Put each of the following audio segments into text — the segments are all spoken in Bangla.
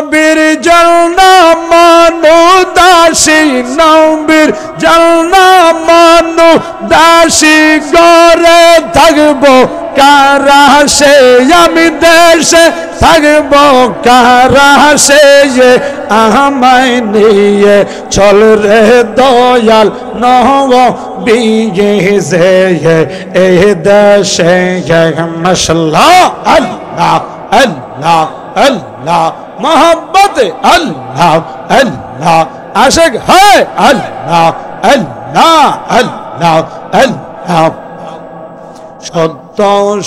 নবীর জন্য মানু দাসী নবীর জন্য মানু দাসী করে থাকবো কারা সে আমি দেশে থাকবো কারা সে আমায় নিয়ে চল রে দয়াল নবী যে এ দেশে মাশাআল্লাহ আল্লাহ আল্লাহ আল্লাহ মোহাম্মত আল্লাহ আল্লাহ আশিক হয় আল্লাহ আল্লাহ আল্লাহ আল্লাহ সত্য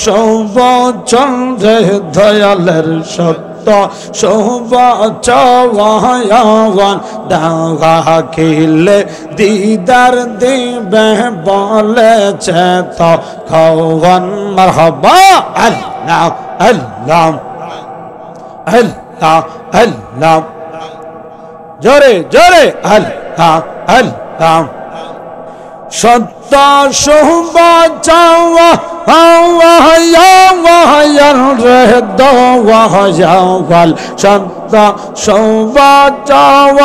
সৌবচন রে দয়ালের সত্য সৌবচন ডাকিলে দিদার দিবে বলেছে তো খওয়ান মারহাবা আল্লাহ আল্লাহ আল্লাহ আল্লাহ জোরে জোরে আল্লাহ আল্লাহ সত্য সৌবচন রে দয়াল সত্য সৌবচন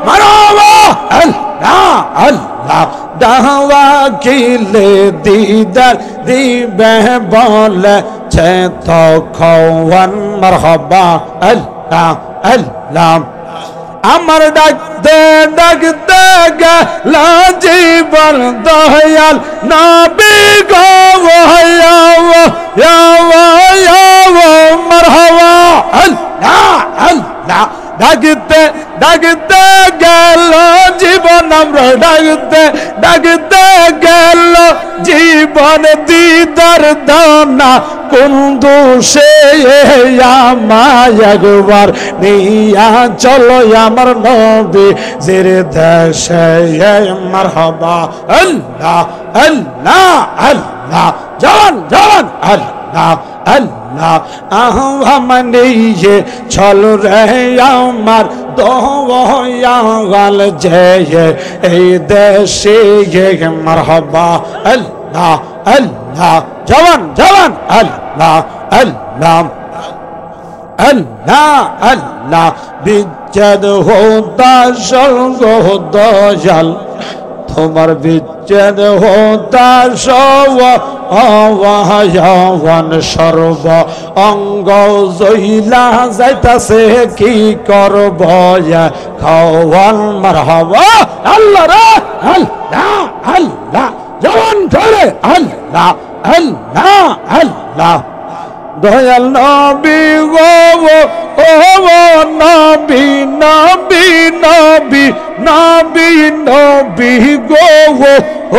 মারহাবা আল্লাহ আল্লাহ ডাকিলে দিদার দিবে বলেছে তো খওয়ান মারহাবা আল্লাহ আল্লাহ আমার ডাকতে ডাকতে গেল জীবন দয়াল নবী গো মারহাবা আল্লাহ আল্লাহ ডাকতে ডাকতে গেল জীবন আমরা ডাকতে ডাকতে গেল জীবন দিদার দানা কুন্দু সে আমায় একবার নিয়া চলো আমার নবী জির দেশে মারহাবা আল্লাহ আল্লাহ আল্লাহ জান জান আল্লাহ আল্লাহ আমানিয়ে চল রে আমার দয়াল যে এই দেশে মারহাবা আল্লাহ আল্লাহ জওয়ান জওয়ান আল্লাহ আল্লাহ আল্লাহ আল্লাহ বিচ্ছেদ হোতা স্বর্গ দয়াল তোমার বিচ্ছেদ হোতা সওয়ান সর্ব অঙ্গ জইলা যাইতাছে কি করব খাওয়ান মারহাবা আল্লাহ রে আল্লাহ আল্লাহ জওয়ান ধরে আল্লাহ আল্লাহ আল্লাহ দয়াল নবী গো ও নবী নবী নবী নবী নবী গো ও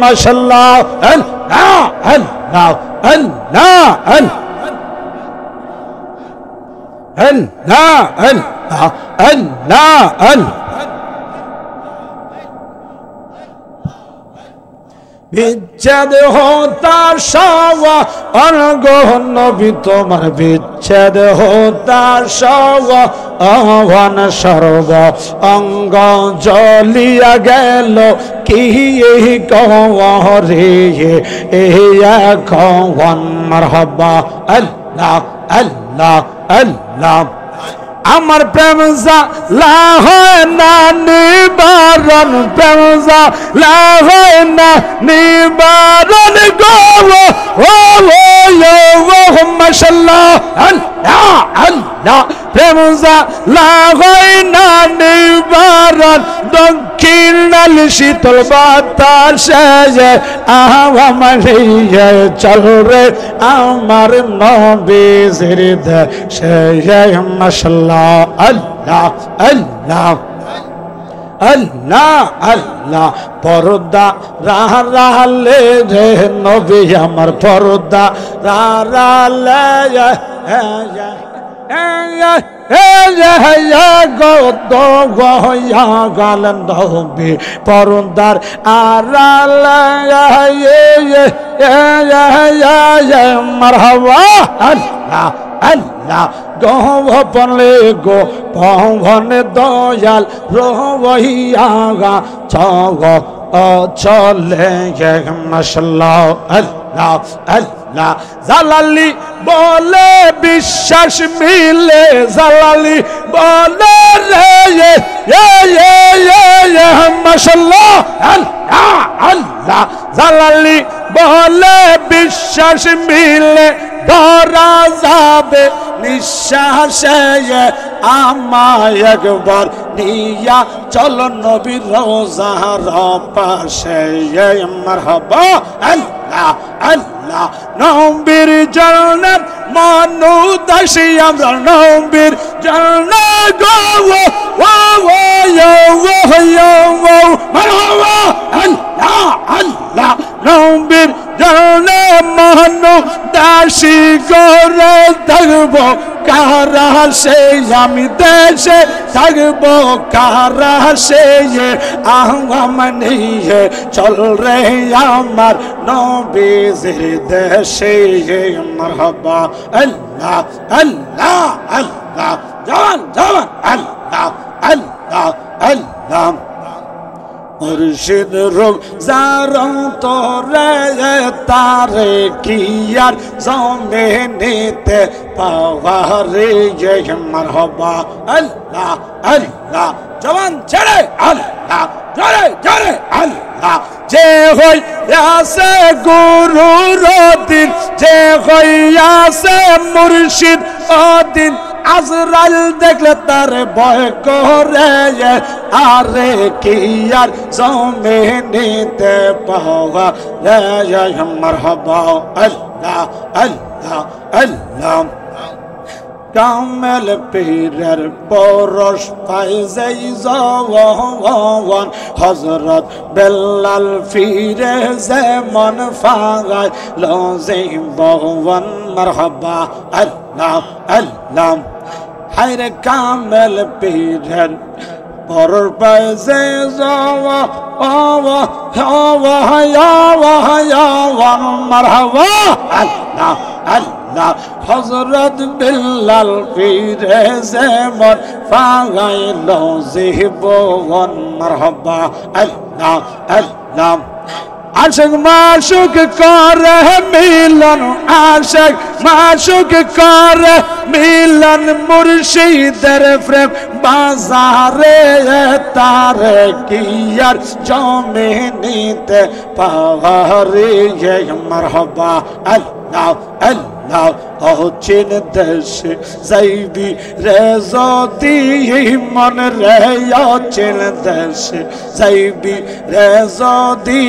মাশাআল্লাহ আল্লাহ আল্লাহ আল্লাহ আল্লাহ আল্লাহ আল্লাহ আল্লাহ বিচ্ছেদ হোতা সওয়ান গো নবী তোমার বিচ্ছেদ হোতা সওয়ান সর্ব অঙ্গ জ্বলিয়া গেল কি কওরে এখন মারহাবা আল্লাহ আল্লাহ আল্লাহ আমার প্রেম জালা হয় না নিবারণ প্রেম জালা হয় না নিবারণ গো মাশাআল্লাহ আল্লাহ আল্লাহ প্রেম জালা হয় না নিবারণ দক্ষিণ শীতল বাতাসে আমার চল রে আমার নবীর দেশে মাশাআল্লাহ আল্লাহ আল্লাহ আল্লাহ আল্লাহ পর্দা রাহালে রে নবী আমার পর্দা রাহালে গলবি পরদার মারহাবা আল্লাহ আল্লাহ গহলে গো পবনে দয়াল রহিয়া চলে মাশাআল্লাহ। আল্লাহ আল্লাহ জালালি বলে বিশ্বাস মিলে জালালি বলে রে মাশাআল্লাহ আল্লাহ আল্লাহ জালালি বলে বিশ্বাস মিলে ধরা যাবে নিঃশ্বাসে আমায় একবার নিয়া চলো নবীর রওজার পাশে মারহাবা আল্লাহ আল্লাহ নবীর জান্নাত মানু দাসী আমরা নবীর জান্নাত গো মারহাবা আল্লাহ আল্লাহ নবীর জান্নাত মানু দাসী করে থাকবো কারা সে আমি দেশে থাকবো কারা সে নিয়ে চল রে আমার নবীর দেশে মারহাবা আল্লাহ আল্লাহ আল্লাহ জওয়ান জওয়ান আল্লাহ আল্লাহ আল্লাহ মুর্শিদ রোগ জারং তোরে তারে কি আর জমিনেতে পাওয়ারে মারহাবা আল্লাহ আল্লাহ জওয়ান ছেড়ে আল্লাহ জোরে জোরে আল্লাহ যে হইয়াছে গুরুর দিন যে হইয়াছে মুর্শিদ অদিন আজরাইল দেখলে তার ভয় করে আরে কি আর জমিনেতে পাওয়া মারহাবা আল্লাহ আল্লাহ আল্লাহ কামেল পীরের পরশ পাই যাই জওয়ান হযরত বেলাল ফিরে যেমন ফাগায় লজে বওয়ান মারহাবা আল্লাহ আল্লাহ হায়রে কামেল পীরের পরশ পাই যাই জওয়ান মারহাবা আল্লাহ আল্লাহ হযরত বেলাল ফিরে যেমন ফাগাইল জীবন মারহাবা আল্লাহ আল্লাহ আশিক মাশুক করে মিলন আশিক মাশুক করে মিলন মুর্শিদের প্রেম বাজারে তারে কি আর জমিনেতে পাওয়ারে মারহাবা আল্লাহ আল্লাহ অচিন দেশে যাইবি রে যদি মন রে অচিন দেশে যাইবি রে যদি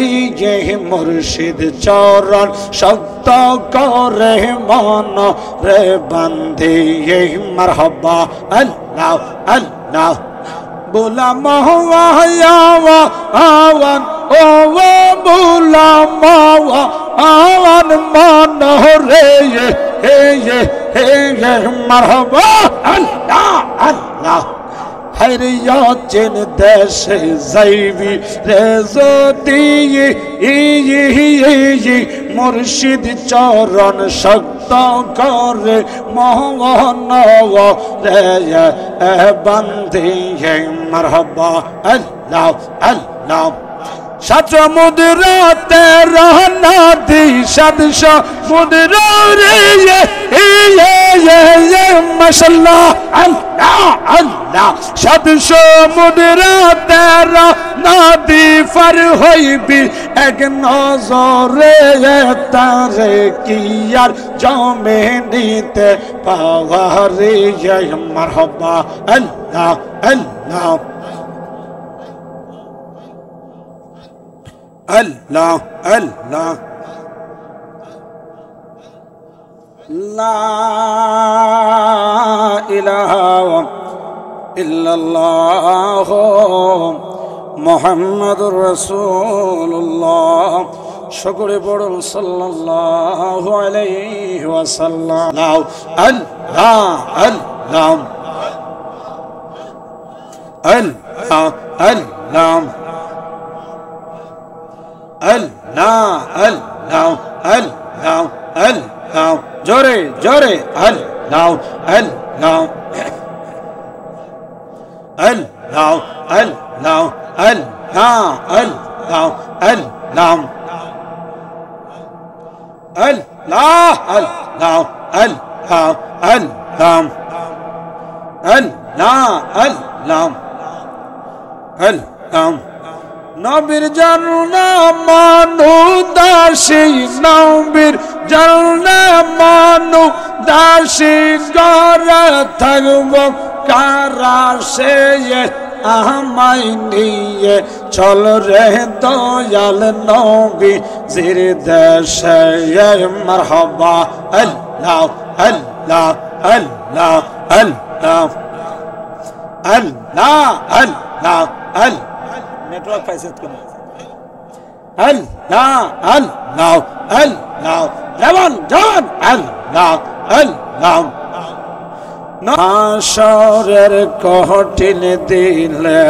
ইয়ে মুর্শিদ চরণ শক্ত করে মন রে বান্ধে মারহাবা আল্লাহ আল্লাহ বুলা আওয়ান ও বুলা আওয়ান মন রে হে মারহাবা আল্লাহ আল্লাহ হারিয়াছেন দেশে যাইবি রে যদি মুর্শিদ চরণ শক্ত করে মোহন রে বান্ধে মারহাবা আল্লাহ আল্লাহ সাত সমুদ্রতে নদী সাত সমুদ্র রে মাশাআল্লাহ আল্লাহ আল্লাহ সাত সমুদ্রতে নদী পার হইবি এক নজরে তারে কি আর জমিনেতে পাওয়ারে মারহাবা আল্লাহ আল্লাহ আল্লাহ আল্লাহ লা ইলাহা ইল্লাল্লাহ মুহাম্মাদুর রাসূলুল্লাহ সকলে পড়ুন সাল্লাল্লাহু আলাইহি ওয়াসাল্লাম আল্লাহ আল্লাহ আল্লাহ আল্লাহ Allah Allah Allah Allah jore jore Allah Allah Allah Allah Allah Allah Allah আল্লাহ আল্লাহ আল্লাহ আল্লাহ আল্লাহ আল্লাহ আল্লাহ নবীর জন্না মানু দাসী নবীর জন্না মানু দাসী গড়ে থাকব কারা সে আমায় নিয়ে চল রে দয়াল নবী জির দেশে মারহাবা আল্লাহ আল্লাহ আল্লাহ আল্লাহ আল্লাহ আল্লাহ আল্লাহ নেটওয়ার্ক পাইছে কোন আল্লাহ আল্লাহ আল্লাহ জবান জবান আল্লাহ আল্লাহ হাসরের কঠিন দিলে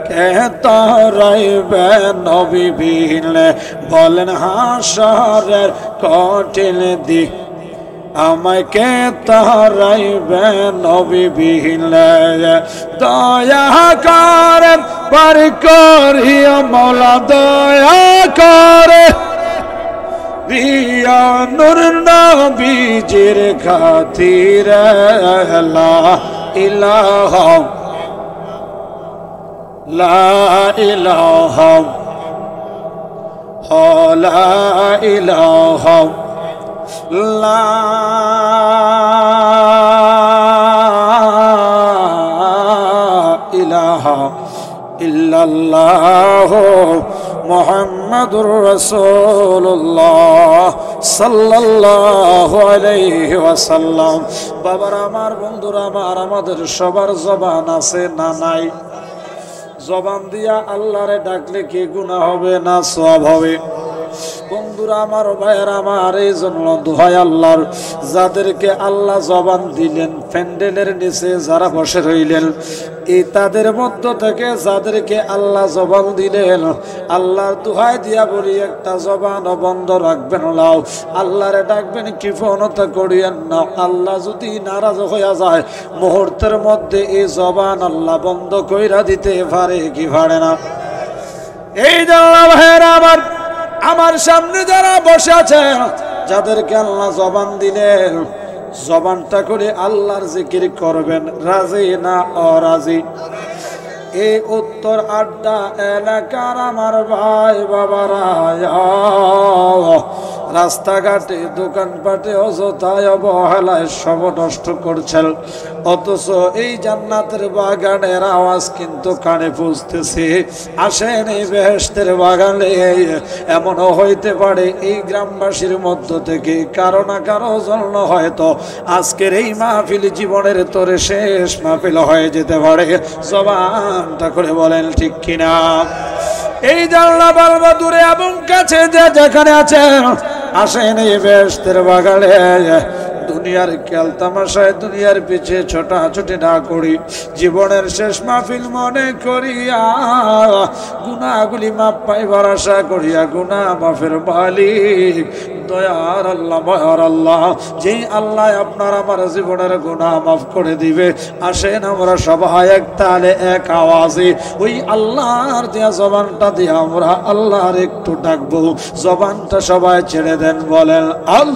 কে তারাইবে নবী বিলে বলেন হাসরের কঠিন দিন আমায় কে তারাইবে নবী বিলে দয়া করেন পার করিয়া মওলা দয়া করে রিয়া নূর নবীজির খাতিরে লা ইলাহা লা ইলাহা লা ইলাহা লা ইলাহা ইল্লাল্লাহ মুহাম্মাদুর রাসূলুল্লাহ সাল্লাল্লাহু আলাইহি ওয়াসাল্লাম। বাবার আমার, বন্ধুরা আমার, আমাদের সবার জবান আছে না নাই? জবান দিয়া আল্লাহরে ডাকলে কি গুনাহ হবে না সওয়াব হবে? বন্ধুরা আমার, ভাইয়ের আমার, এই জন্য দোহাই আল্লাহর, যাদেরকে আল্লাহ জবান দিলেন, প্যান্ডেলের নিচে যারা বসে রইলেন, এই তাদের মধ্য থেকে যাদেরকে আল্লাহ জবান দিলেন, আল্লাহর দোহাই দিয়া বলি একটা জবান বন্ধ রাখবেন লাও, আল্লাহরে ডাকবেন, কৃপণতা করিয়েন না। আল্লাহ যদি নারাজ হইয়া যায় মুহূর্তের মধ্যে এই জবান আল্লাহ বন্ধ কইরা দিতে পারে কি পারে না? এই জন্য ভাইয়ের আমার, আমার সামনে যারা বসে আছেন, যাদেরকে আল্লাহ জবান দিলেন, জবানটা করে আল্লাহর জিকির করবেন। রাজি না অরাজি? এই উত্তর আড্ডা এলাকার আমার ভাই বাবারা, রাস্তাঘাটে দোকানপাটে অযথায় অবহেলায় সব নষ্ট করছেন, অথচ এই জান্নাতের বাগানের আওয়াজ কিন্তু কানে পৌঁছতেছে। আসেন এই বেহেশতের বাগানে, এমনও হইতে পারে এই গ্রামবাসীর মধ্য থেকে কারো না কারো জন্য হয়তো আজকের এই মাহফিল জীবনের তোরে শেষ মাহফিল হয়ে যেতে পারে। জবানটা করে বলেন ঠিক কিনা? এই জানলা বালবা দূরে এবং কাছে যে যেখানে আছেন, আসেন এই বেহেশতের বাগানে। দুনিয়ার খেল তামাশায় দুনিয়ার পিছে ছোটাছুটি না করি, জীবনের শেষ মাহফিল মনে করিয়া গুনাহগুলি মাপ পাইবার আশা করিয়া গুনাহ মাফের মালিক দয়ার আল্লাহ, মহার আল্লাহ, যেই আল্লাহ আপনার আমার জীবনের গুনাহ মাফ করে দিবে, আসেন আমরা সবাই এক তালে এক আওয়াজে ওই আল্লাহর দেয়া জবানটা দিয়ে আমরা আল্লাহর একটু ডাকবো। জবানটা সবাই ছেড়ে দেন, বলেন আল্লাহ।